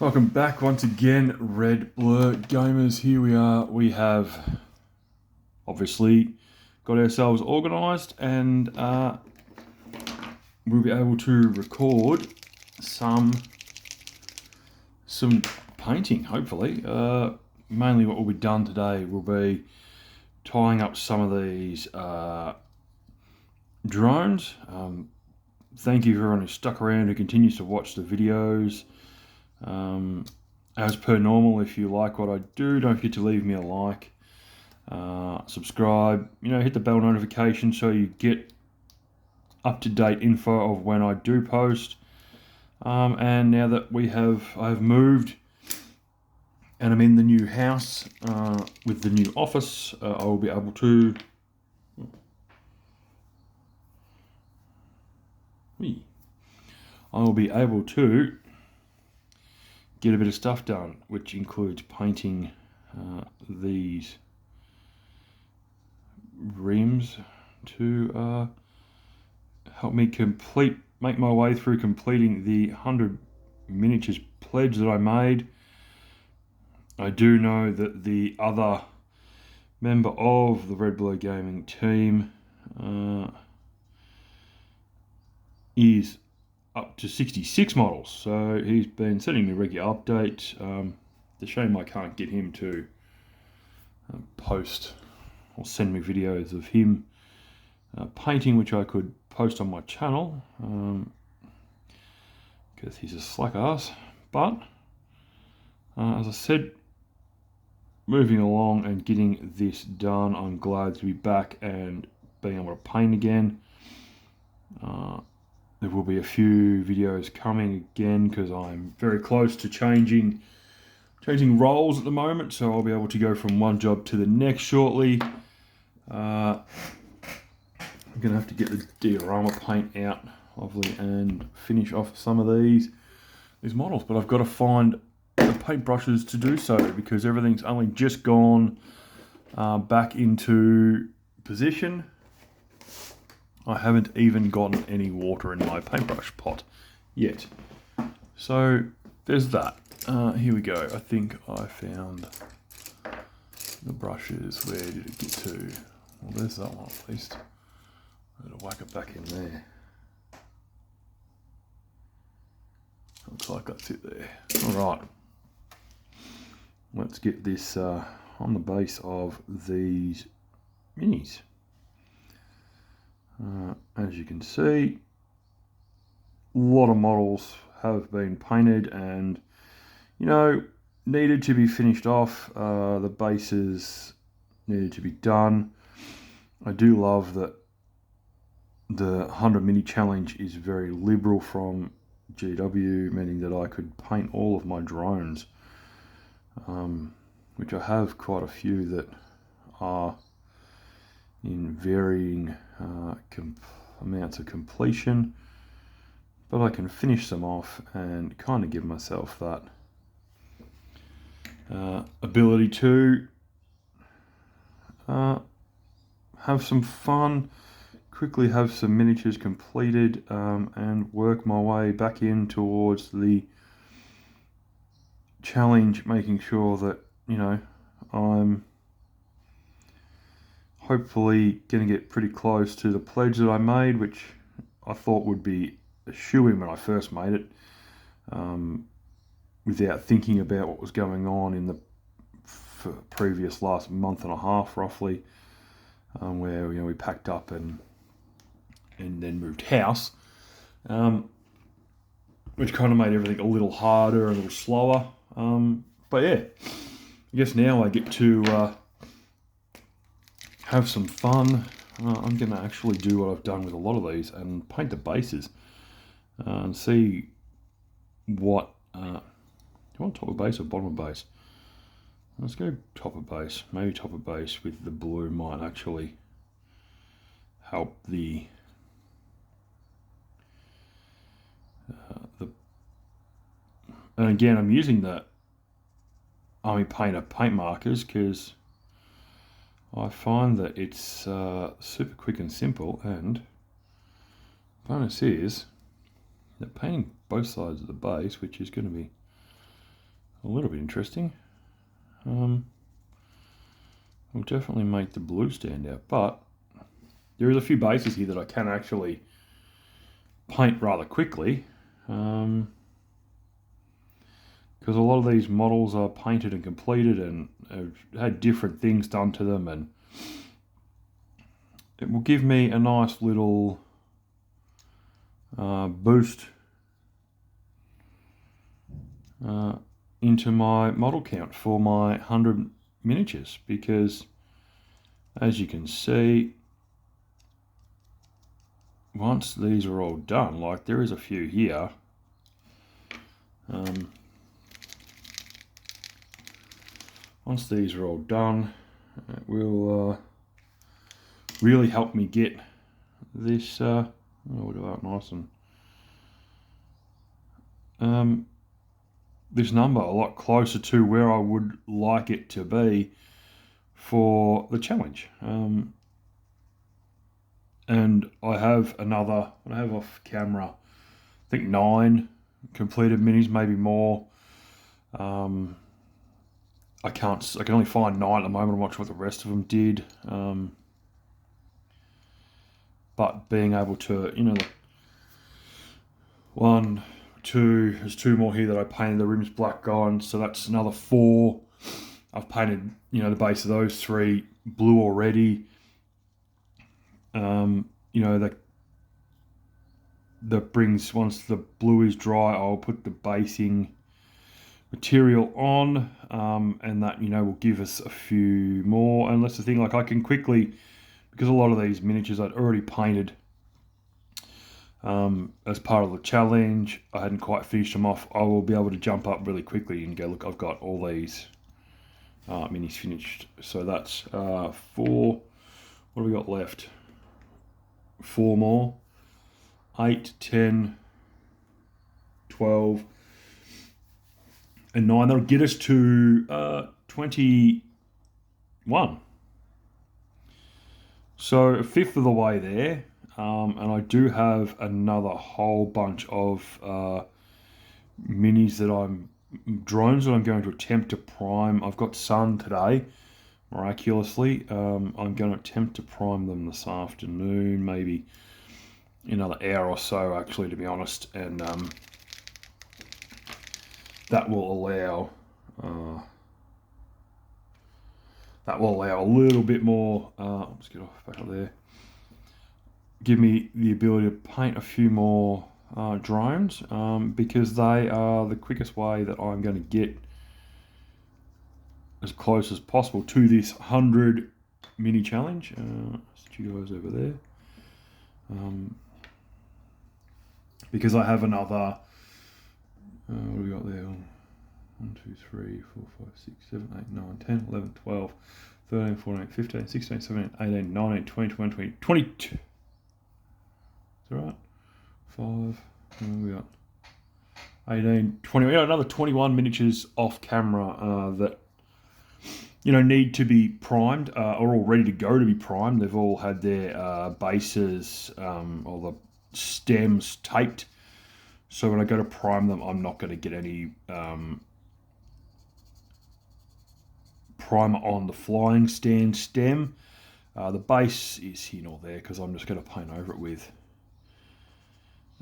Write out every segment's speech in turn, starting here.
Welcome back once again, reblurr gamers. Here we are. We have obviously got ourselves organised, and we'll be able to record some painting. Hopefully, mainly what will be done today will be tying up some of these drones. Thank you for everyone who stuck around, who continues to watch the videos. As per normal, if you like what I do, don't forget to leave me a like, subscribe, hit the bell notification so you get up-to-date info of when I do post. And now that I have moved and I'm in the new house with the new office, I will be able to get a bit of stuff done, which includes painting these rims to help me make my way through completing the 100 miniatures pledge that I made. I do know that the other member of the reblurr gaming team is up to 66 models, so he's been sending me regular updates. It's a shame I can't get him to post or send me videos of him painting, which I could post on my channel, because he's a slack ass. But as I said, moving along and getting this done, I'm glad to be back and being able to paint again. There will be a few videos coming again because I'm very close to changing roles at the moment, so I'll be able to go from one job to the next shortly. I'm going to have to get the diorama paint out, lovely, and finish off some of these models, but I've got to find the paintbrushes to do so because everything's only just gone back into position. I haven't even gotten any water in my paintbrush pot yet. So there's that. Here we go. I think I found the brushes. Where did it get to? Well, there's that one at least. I'm going to whack it back in there. Looks like that's it there. Alright. Let's get this on the base of these minis. As you can see, a lot of models have been painted and, needed to be finished off. The bases needed to be done. I do love that the 100 mini challenge is very liberal from GW, meaning that I could paint all of my drones, which I have quite a few that are in varying amounts of completion, but I can finish them off and kind of give myself that ability to have some fun, quickly have some miniatures completed, and work my way back in towards the challenge, making sure that I'm hopefully going to get pretty close to the pledge that I made, which I thought would be a shoo-in when I first made it, without thinking about what was going on in the previous last month and a half, roughly, where we packed up and then moved house, which kind of made everything a little harder and a little slower. But yeah, I guess now I get to have some fun. I'm going to actually do what I've done with a lot of these and paint the bases and see what... do you want top of base or bottom of base? Let's go top of base. Maybe top of base with the blue might actually help the and again, I'm using the Army Painter paint markers because I find that it's super quick and simple, and bonus is that painting both sides of the base, which is going to be a little bit interesting. Will definitely make the blue stand out, but there is a few bases here that I can actually paint rather quickly, because a lot of these models are painted and completed and have had different things done to them, and it will give me a nice little boost into my model count for my 100 miniatures, because as you can see, once these are all done, like there is a few here, once these are all done, it will really help me get this nice and this number a lot closer to where I would like it to be for the challenge. And I have off camera, I think 9 completed minis, maybe more. I can only find 9 at the moment. I'm not sure what the rest of them did. But being able to, you know, 1, 2, there's 2 more here that I painted the rims black on, so that's another 4. I've painted, you know, the base of those 3 blue already. You know, that brings, once the blue is dry, I'll put the basing material on, and that, you know, will give us a few more. And that's the thing, like I can quickly, because a lot of these miniatures I'd already painted as part of the challenge, I hadn't quite finished them off, I will be able to jump up really quickly and go, look, I've got all these minis finished. So that's 4. What have we got left? 4 more. 8, 10, 12, and 9. That'll get us to 21. So a fifth of the way there. And I do have another whole bunch of minis that drones that I'm going to attempt to prime. I've got some today, miraculously. I'm going to attempt to prime them this afternoon, maybe another hour or so, actually, to be honest. And that will allow a little bit more. Let's get off back up there. Give me the ability to paint a few more drones, because they are the quickest way that I'm going to get as close as possible to this 100 mini challenge. Set you guys over there, because I have another. What do we got there? 1, 2, 3, 4, 5, 6, 7, 8, 9, 10, 11, 12, 13, 14, 15, 16, 17, 18, 19, 20, 21, 20, 22. Is that right? 5. What have we got? 18, 20. We got another 21 miniatures off camera that, you know, need to be primed, are all ready to go to be primed. They've all had their bases or the stems taped. So when I go to prime them, I'm not going to get any primer on the flying stand stem. The base is here nor there, because I'm just going to paint over it with,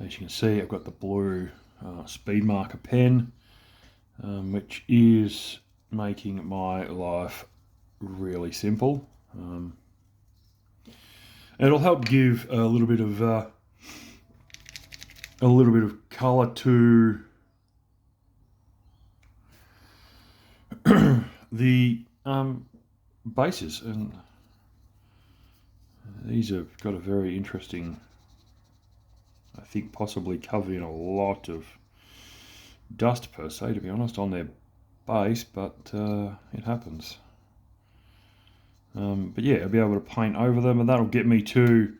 as you can see, I've got the blue speed marker pen, which is making my life really simple. It'll help give a little bit of colour to the bases, and these have got a very interesting, I think possibly covered in a lot of dust per se, to be honest, on their base, but it happens. But yeah, I'll be able to paint over them, and that'll get me to,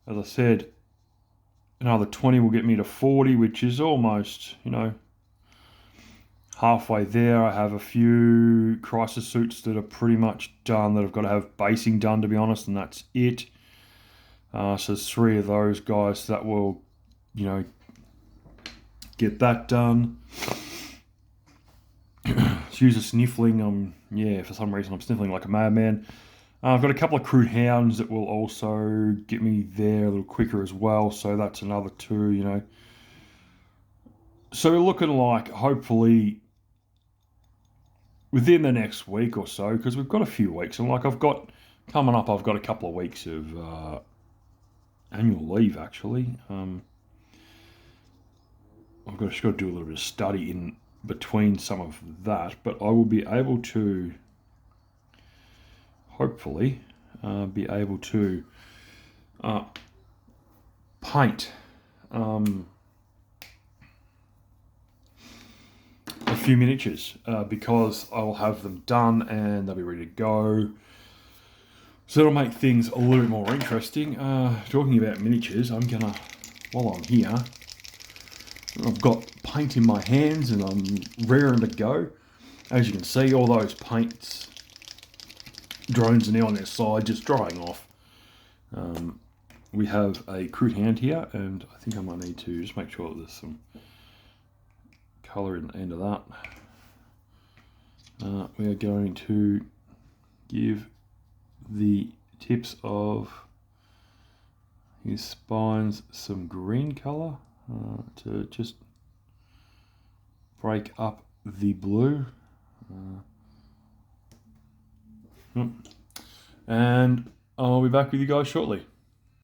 as I said, another 20 will get me to 40, which is almost, you know, halfway there. I have a few crisis suits that are pretty much done, that I've got to have basing done, to be honest, and that's it. So there's 3 of those guys that will, you know, get that done. to use a sniffling. Yeah, for some reason I'm sniffling like a madman. I've got a couple of kroot hounds that will also get me there a little quicker as well, so that's another 2, you know. So we're looking like, hopefully, within the next week or so, because we've got a few weeks, and like coming up, I've got a couple of weeks of annual leave, actually. I've just got to do a little bit of study in between some of that, but I will be able to, hopefully, be able to paint a few miniatures because I will have them done and they'll be ready to go. So it'll make things a little bit more interesting. Talking about miniatures, I'm gonna, while I'm here, I've got paint in my hands and I'm raring to go. As you can see, all those paints, drones are now on their side, just drying off. We have a kroot hound here, and I think I might need to just make sure that there's some colour in the end of that. We are going to give the tips of his spines some green colour to just break up the blue. And I'll be back with you guys shortly.